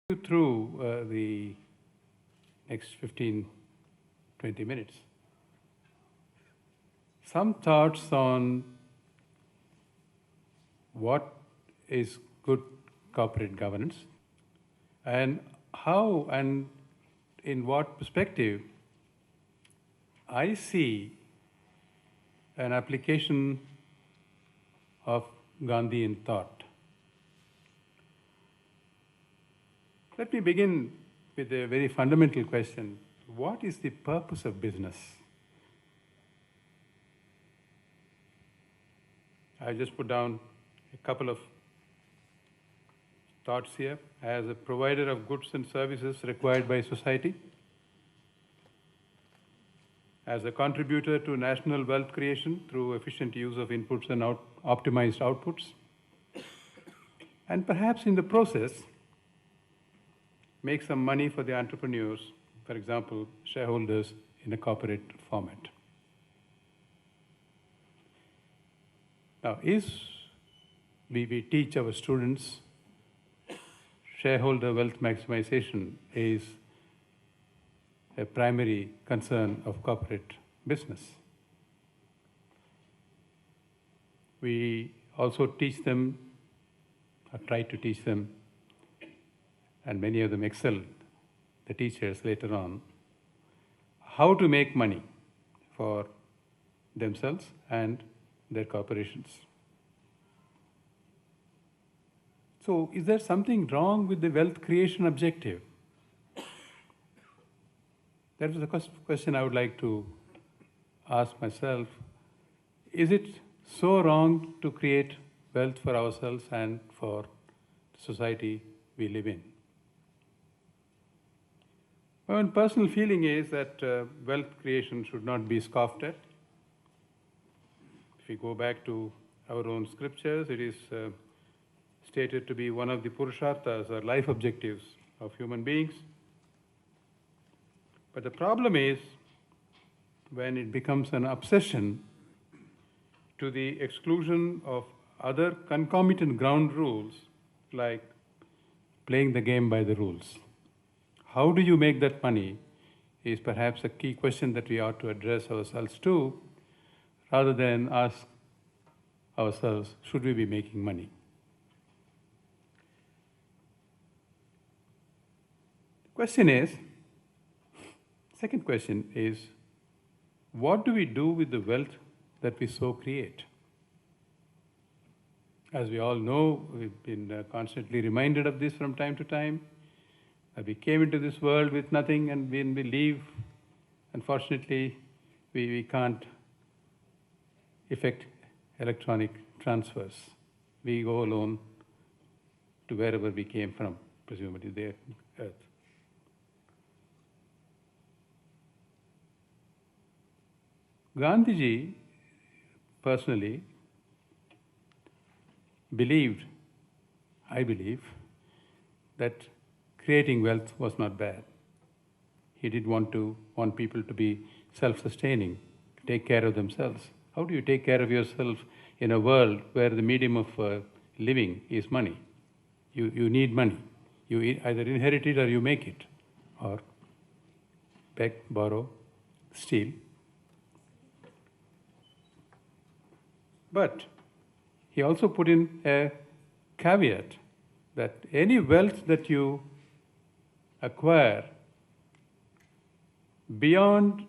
Through the next 15, 20 minutes. Some thoughts on what is good corporate governance and how and in what perspective I see an application of Gandhian thought. Let me begin with a very fundamental question. What is the purpose of business? I just put down a couple of thoughts here. As a provider of goods and services required by society, as a contributor to national wealth creation through efficient use of inputs and optimized outputs, and perhaps in the process, make some money for the entrepreneurs, for example, shareholders in a corporate format. Now, we teach our students shareholder wealth maximization is a primary concern of corporate business. We also teach them, or try to teach them, and many of them excel, the teachers later on, how to make money for themselves and their corporations. So, is there something wrong with the wealth creation objective? That is the question I would like to ask myself. Is it so wrong to create wealth for ourselves and for the society we live in? My own personal feeling is that wealth creation should not be scoffed at. If we go back to our own scriptures, it is stated to be one of the purusharthas or life objectives of human beings. But the problem is when it becomes an obsession to the exclusion of other concomitant ground rules, like playing the game by the rules. How do you make that money is perhaps a key question that we ought to address ourselves to, rather than ask ourselves, should we be making money? Second question is, what do we do with the wealth that we so create? As we all know, we've been constantly reminded of this from time to time. We came into this world with nothing, and when we leave, unfortunately, we can't effect electronic transfers. We go alone to wherever we came from, presumably the earth. Gandhiji, personally, I believe, that creating wealth was not bad. He did want people to be self-sustaining, take care of themselves. How do you take care of yourself in a world where the medium of living is money? You need money. You either inherit it or you make it, or beg, borrow, steal. But he also put in a caveat that any wealth that you acquire beyond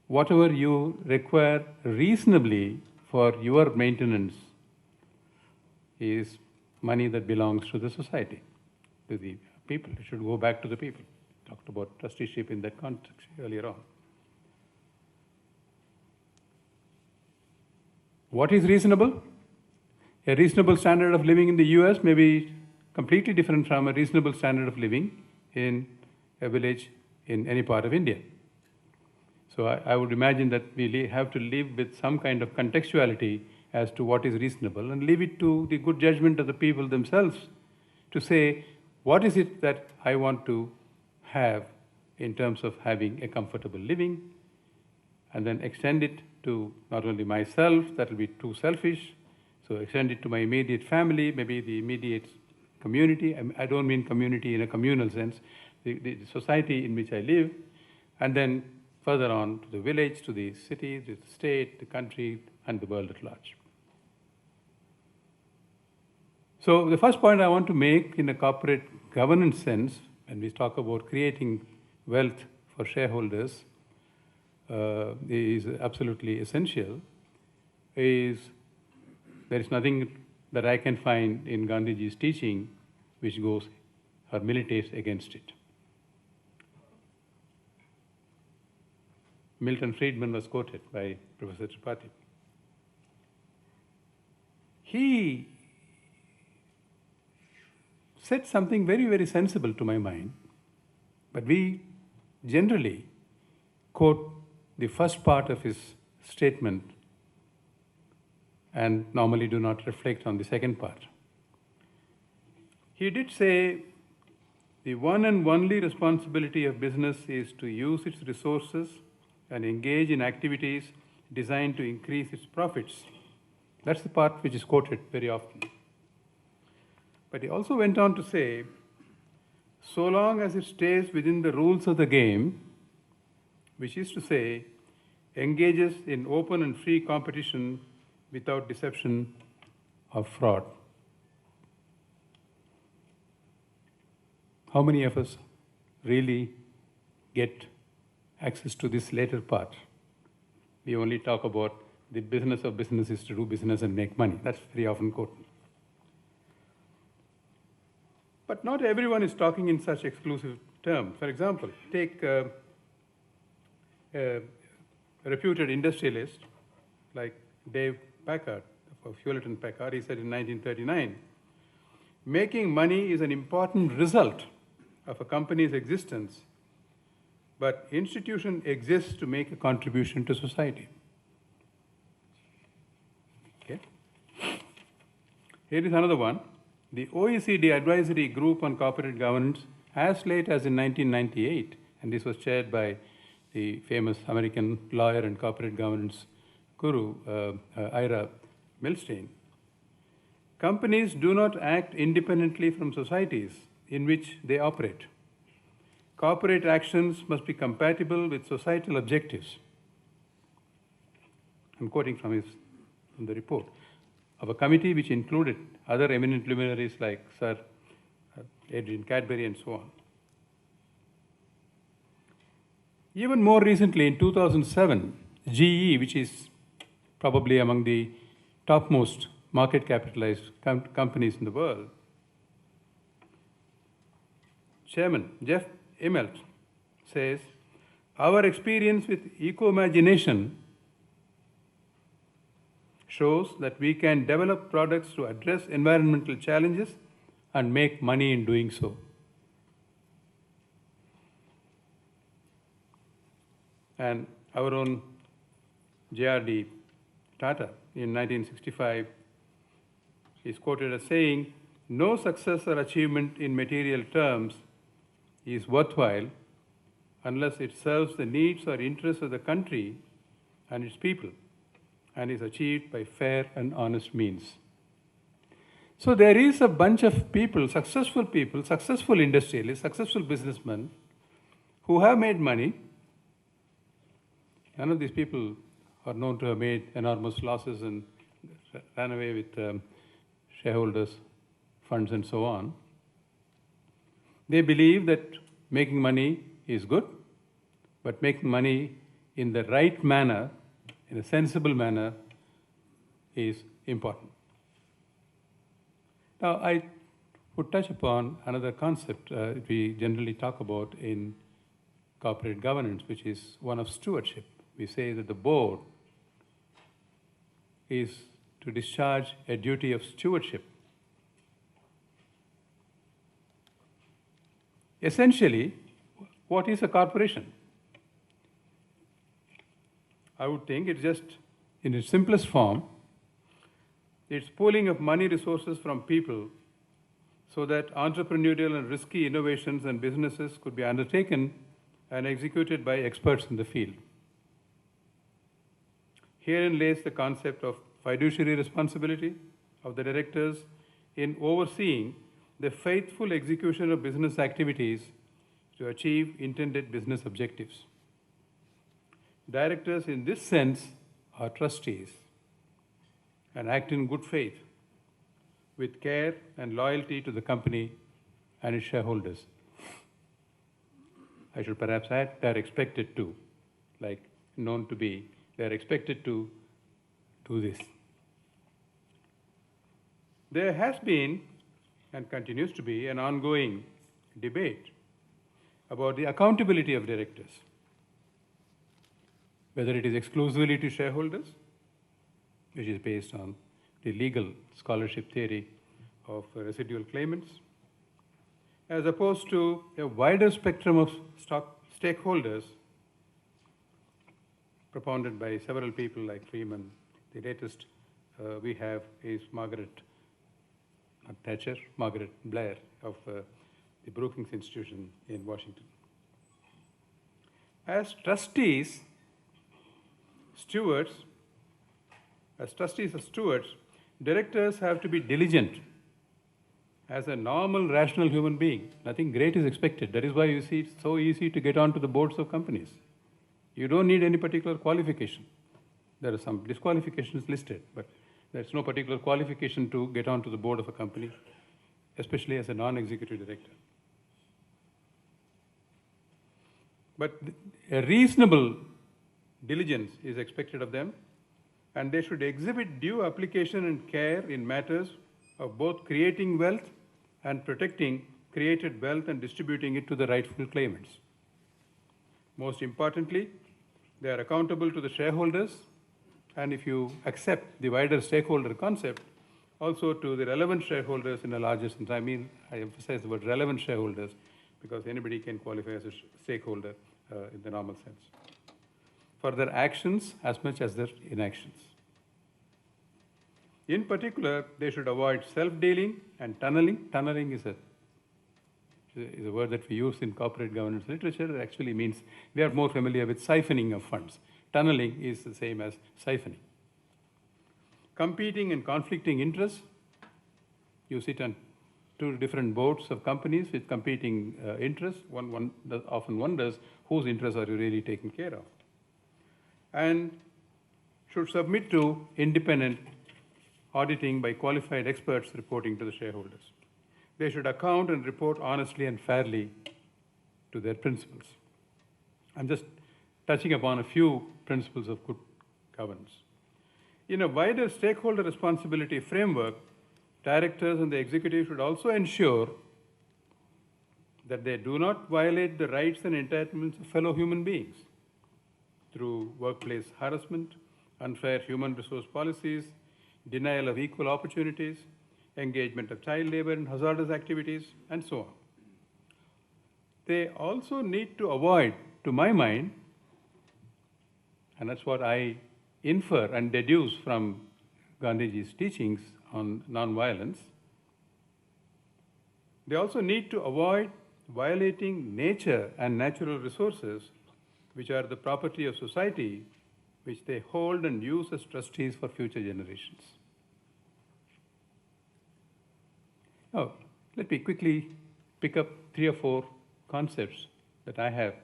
whatever you require reasonably for your maintenance is money that belongs to the society, to the people. It should go back to the people. Talked about trusteeship in that context earlier on. What is reasonable? A reasonable standard of living in the US may be completely different from a reasonable standard of living in a village in any part of India. So I would imagine that we have to live with some kind of contextuality as to what is reasonable, and leave it to the good judgment of the people themselves to say, what is it that I want to have in terms of having a comfortable living, and then extend it to not only myself, that will be too selfish, so extend it to my immediate family, maybe the immediate community. I don't mean community in a communal sense, the society in which I live, and then further on to the village, to the city, to the state, the country, and the world at large. So the first point I want to make in a corporate governance sense, when we talk about creating wealth for shareholders, is absolutely essential, is there is nothing that I can find in Gandhiji's teaching which goes or militates against it. Milton Friedman was quoted by Professor Tripathi. He said something very, very sensible to my mind, but we generally quote the first part of his statement and normally do not reflect on the second part. He did say the one and only responsibility of business is to use its resources and engage in activities designed to increase its profits. That's the part which is quoted very often. But he also went on to say, so long as it stays within the rules of the game, which is to say, engages in open and free competition without deception or fraud. How many of us really get access to this later part? We only talk about the business of business is to do business and make money. That's very often quoted. But not everyone is talking in such exclusive terms. For example, take a reputed industrialist like Dave Packard of Hewlett & Packard. He said in 1939, making money is an important result of a company's existence, but institution exists to make a contribution to society. Okay. Here is another one. The OECD Advisory Group on Corporate Governance, as late as in 1998, and this was chaired by the famous American lawyer and corporate governance guru, Ira Milstein. Companies do not act independently from societies in which they operate. Corporate actions must be compatible with societal objectives. I'm quoting from the report of a committee which included other eminent luminaries like Sir Adrian Cadbury and so on. Even more recently, in 2007, GE, which is probably among the topmost market capitalized companies in the world, Chairman Jeff Immelt says, our experience with eco-imagination shows that we can develop products to address environmental challenges and make money in doing so. And our own J.R.D. Tata in 1965 is quoted as saying, no success or achievement in material terms is worthwhile unless it serves the needs or interests of the country and its people and is achieved by fair and honest means. So there is a bunch of people, successful industrialists, successful businessmen who have made money. None of these people are known to have made enormous losses and ran away with shareholders' funds and so on. They believe that making money is good, but making money in the right manner, in a sensible manner, is important. Now, I would touch upon another concept we generally talk about in corporate governance, which is one of stewardship. We say that the board is to discharge a duty of stewardship. Essentially, what is a corporation? I would think it's just, in its simplest form, it's pooling of money resources from people so that entrepreneurial and risky innovations and businesses could be undertaken and executed by experts in the field. Herein lays the concept of fiduciary responsibility of the directors in overseeing the faithful execution of business activities to achieve intended business objectives. Directors in this sense are trustees and act in good faith with care and loyalty to the company and its shareholders. I should perhaps add, they are expected to, like known to be, they are expected to do this. There has been and continues to be an ongoing debate about the accountability of directors, whether it is exclusively to shareholders, which is based on the legal scholarship theory of residual claimants, as opposed to a wider spectrum of stakeholders propounded by several people like Freeman. The latest we have is Margaret Blair of the Brookings Institution in Washington. As trustees or stewards, directors have to be diligent as a normal, rational human being. Nothing great is expected. That is why you see it's so easy to get onto the boards of companies. You don't need any particular qualification. There are some disqualifications listed, but there's no particular qualification to get onto the board of a company, especially as a non-executive director. But a reasonable diligence is expected of them, and they should exhibit due application and care in matters of both creating wealth and protecting created wealth and distributing it to the rightful claimants. Most importantly, they are accountable to the shareholders, and if you accept the wider stakeholder concept, also to the relevant shareholders in a larger sense. I emphasize the word relevant shareholders because anybody can qualify as a stakeholder in the normal sense, for their actions as much as their inactions. In particular, they should avoid self-dealing and tunneling. Tunneling is a word that we use in corporate governance literature. It actually means we are more familiar with siphoning of funds. Tunneling is the same as siphoning. Competing and conflicting interests. You sit on two different boards of companies with competing interests. One often wonders whose interests are you really taking care of. And should submit to independent auditing by qualified experts reporting to the shareholders. They should account and report honestly and fairly to their principals. I'm just touching upon a few principles of good governance. In a wider stakeholder responsibility framework, directors and the executive should also ensure that they do not violate the rights and entitlements of fellow human beings through workplace harassment, unfair human resource policies, denial of equal opportunities, engagement of child labor and hazardous activities, and so on. They also need to avoid, to my mind, and that's what I infer and deduce from Gandhiji's teachings on nonviolence, they also need to avoid violating nature and natural resources which are the property of society, which they hold and use as trustees for future generations. Now, let me quickly pick up 3 or 4 concepts that I have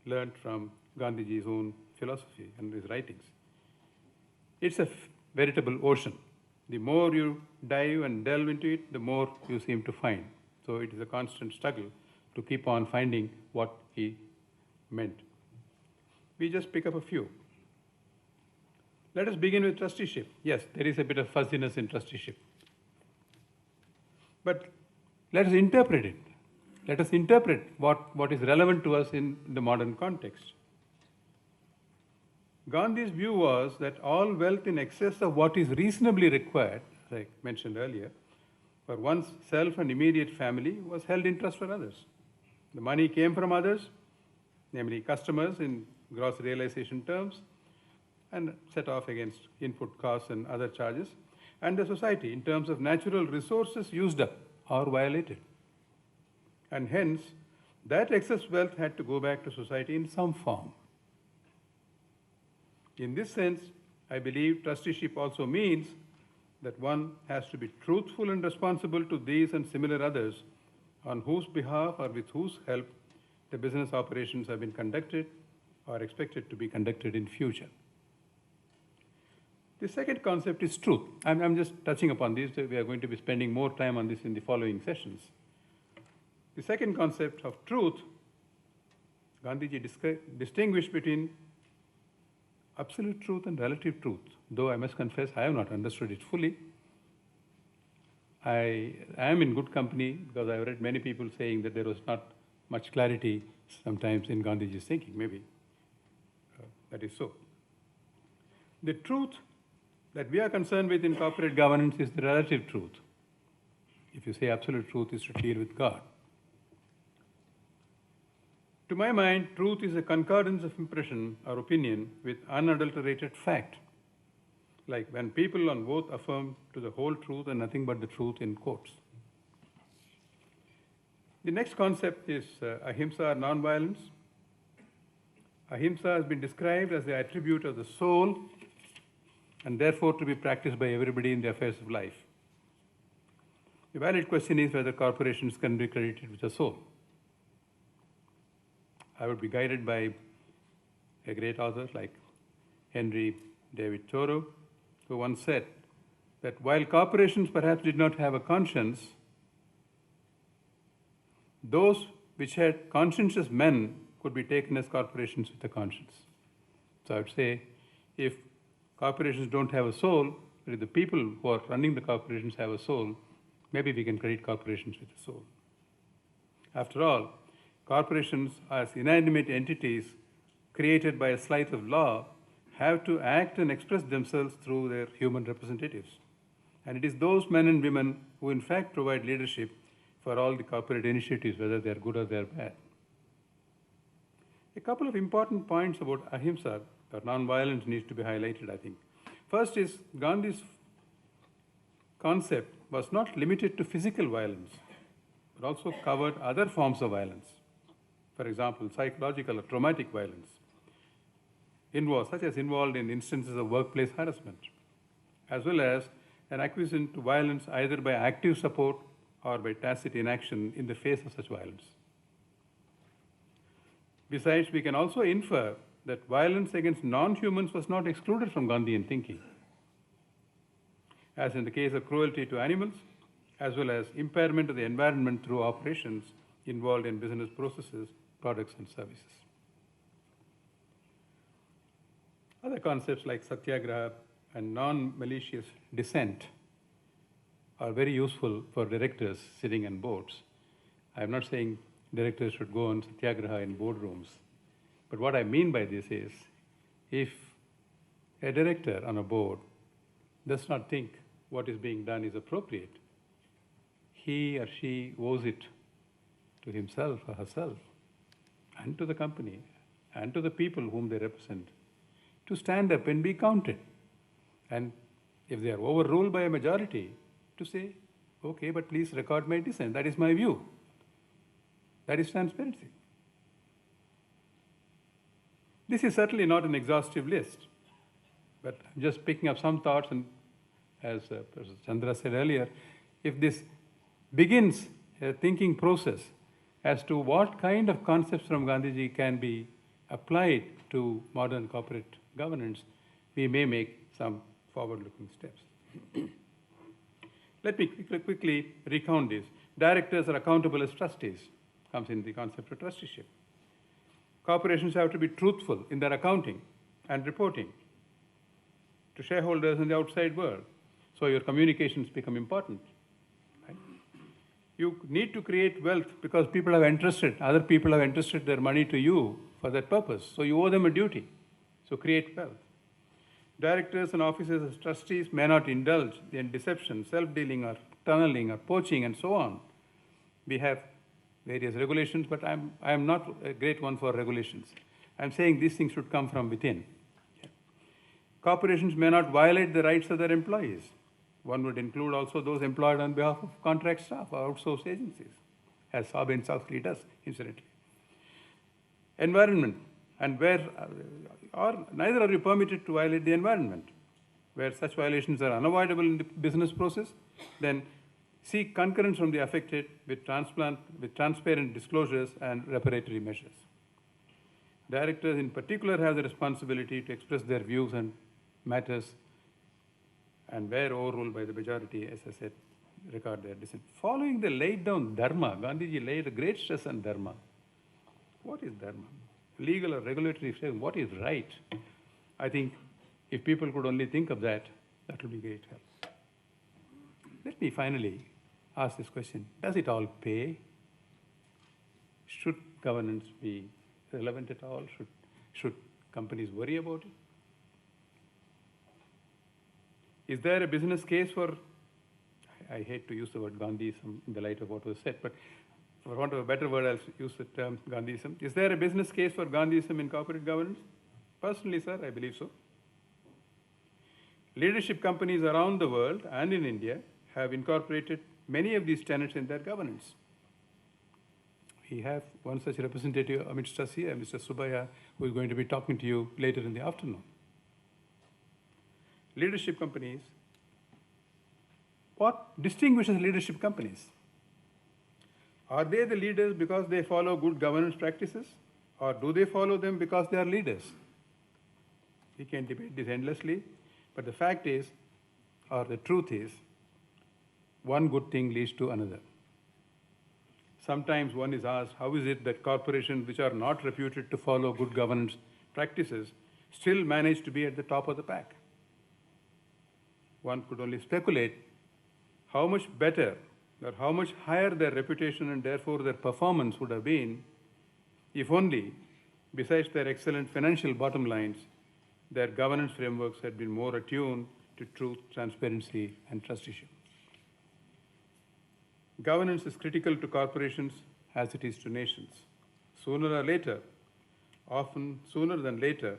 learned from Gandhiji's own philosophy and his writings. It's a veritable ocean. The more you dive and delve into it, the more you seem to find. So it is a constant struggle to keep on finding what he meant. We just pick up a few. Let us begin with trusteeship. Yes, there is a bit of fuzziness in trusteeship. But let us interpret it. Let us interpret what is relevant to us in the modern context. Gandhi's view was that all wealth in excess of what is reasonably required, as I mentioned earlier, for one's self and immediate family was held in trust for others. The money came from others, namely customers in gross realization terms, and set off against input costs and other charges, and the society in terms of natural resources used up or violated. And hence, that excess wealth had to go back to society in some form. In this sense, I believe trusteeship also means that one has to be truthful and responsible to these and similar others on whose behalf or with whose help the business operations have been conducted or expected to be conducted in future. The second concept is truth. I'm just touching upon this. We are going to be spending more time on this in the following sessions. The second concept of truth, Gandhiji distinguished between absolute truth and relative truth, though I must confess I have not understood it fully. I am in good company because I have read many people saying that there was not much clarity sometimes in Gandhiji's thinking. Maybe that is so. The truth that we are concerned with in corporate governance is the relative truth. If you say absolute truth is to deal with God. To my mind, truth is a concordance of impression or opinion with unadulterated fact. Like when people on both affirm to the whole truth and nothing but the truth in quotes. The next concept is ahimsa or non-violence. Ahimsa has been described as the attribute of the soul and therefore to be practiced by everybody in the affairs of life. The valid question is whether corporations can be credited with a soul. I would be guided by a great author like Henry David Thoreau, who once said that while corporations perhaps did not have a conscience, those which had conscientious men could be taken as corporations with a conscience. So I would say, if corporations don't have a soul, but if the people who are running the corporations have a soul, maybe we can credit corporations with a soul. After all, corporations as inanimate entities created by a sleight of law have to act and express themselves through their human representatives. And it is those men and women who in fact provide leadership for all the corporate initiatives, whether they are good or they are bad. A couple of important points about ahimsa or non-violence needs to be highlighted, I think. First is Gandhi's concept was not limited to physical violence, but also covered other forms of violence. For example, psychological or traumatic violence, such as involved in instances of workplace harassment, as well as an acquiescence to violence either by active support or by tacit inaction in the face of such violence. Besides, we can also infer that violence against non-humans was not excluded from Gandhian thinking, as in the case of cruelty to animals, as well as impairment of the environment through operations involved in business processes, products, and services. Other concepts like satyagraha and non-malicious dissent are very useful for directors sitting on boards. I'm not saying directors should go on satyagraha in boardrooms, but what I mean by this is, if a director on a board does not think what is being done is appropriate, he or she owes it to himself or herself and to the company and to the people whom they represent to stand up and be counted. And if they are overruled by a majority, to say, okay, but please record my dissent. That is my view. That is transparency. This is certainly not an exhaustive list, but I'm just picking up some thoughts, and as Professor Chandra said earlier, if this begins a thinking process as to what kind of concepts from Gandhiji can be applied to modern corporate governance, we may make some forward-looking steps. Let me quickly recount this. Directors are accountable as trustees, comes in the concept of trusteeship. Corporations have to be truthful in their accounting and reporting to shareholders in the outside world. So your communications become important. Right? You need to create wealth because people have entrusted, other people have entrusted their money to you for that purpose. So you owe them a duty. So create wealth. Directors and officers as trustees may not indulge in deception, self-dealing, or tunneling, or poaching, and so on. We have various regulations, but I am not a great one for regulations. I'm saying these things should come from within. Corporations may not violate the rights of their employees. One would include also those employed on behalf of contract staff or outsourced agencies, as Sarbanes-Oxley does, incidentally. Environment, and where, or neither are you permitted to violate the environment. where such violations are unavoidable in the business process, then seek concurrence from the affected with transparent disclosures and reparatory measures. Directors in particular have the responsibility to express their views on matters, and where overruled by the majority, as I said, record their dissent. Following the laid down dharma, Gandhiji laid a great stress on dharma. What is dharma? Legal or regulatory frame, what is right? I think if people could only think of that, that would be great help. Let me finally ask this question. Does it all pay? Should governance be relevant at all? Should companies worry about it? Is there a business case for, I hate to use the word Gandhism in the light of what was said, but for want of a better word, I'll use the term Gandhism. Is there a business case for Gandhism in corporate governance? Personally, sir, I believe so. Leadership companies around the world and in India have incorporated many of these tenets in their governance. We have one such representative amidst us here, Mr. Subaya, who is going to be talking to you later in the afternoon. Leadership companies, what distinguishes leadership companies? Are they the leaders because they follow good governance practices, or do they follow them because they are leaders? We can debate this endlessly, but the fact is, or the truth is, one good thing leads to another. Sometimes one is asked, how is it that corporations which are not reputed to follow good governance practices still manage to be at the top of the pack? One could only speculate how much better or how much higher their reputation and therefore their performance would have been if only, besides their excellent financial bottom lines, their governance frameworks had been more attuned to truth, transparency, and trust issues. Governance is critical to corporations as it is to nations. Sooner or later, often sooner than later,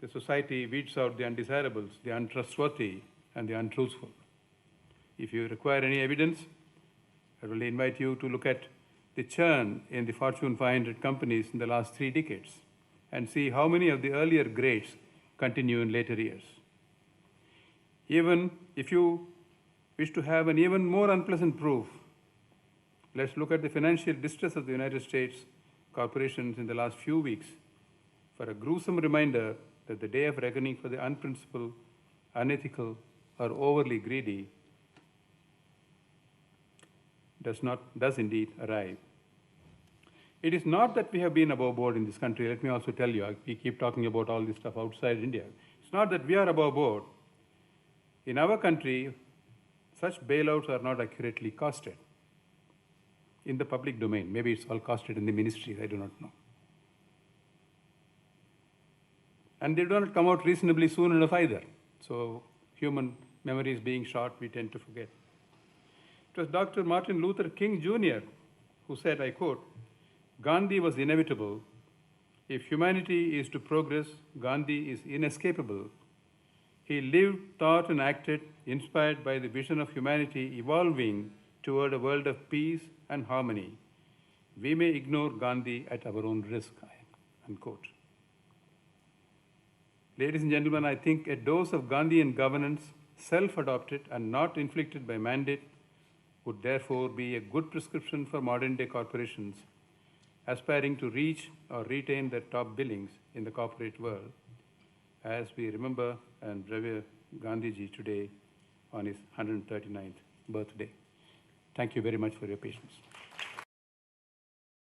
the society weeds out the undesirables, the untrustworthy, and the untruthful. If you require any evidence, I will invite you to look at the churn in the Fortune 500 companies in the last 3 decades and see how many of the earlier greats continue in later years. Even if you wish to have an even more unpleasant proof, let's look at the financial distress of the United States corporations in the last few weeks for a gruesome reminder that the day of reckoning for the unprincipled, unethical, or overly greedy does indeed arrive. It is not that we have been above board in this country. Let me also tell you, we keep talking about all this stuff outside India. It's not that we are above board. In our country, such bailouts are not accurately costed in the public domain. Maybe it's all costed in the ministries, I do not know. And they do not come out reasonably soon enough either. So human memories being short, we tend to forget. It was Dr. Martin Luther King Jr. who said, I quote, Gandhi was inevitable. If humanity is to progress, Gandhi is inescapable. He lived, thought, and acted inspired by the vision of humanity evolving toward a world of peace and harmony. We may ignore Gandhi at our own risk, unquote. Ladies and gentlemen, I think a dose of Gandhian governance, self-adopted and not inflicted by mandate, would therefore be a good prescription for modern-day corporations aspiring to reach or retain their top billings in the corporate world, as we remember and revere Gandhiji today on his 139th birthday. Thank you very much for your patience.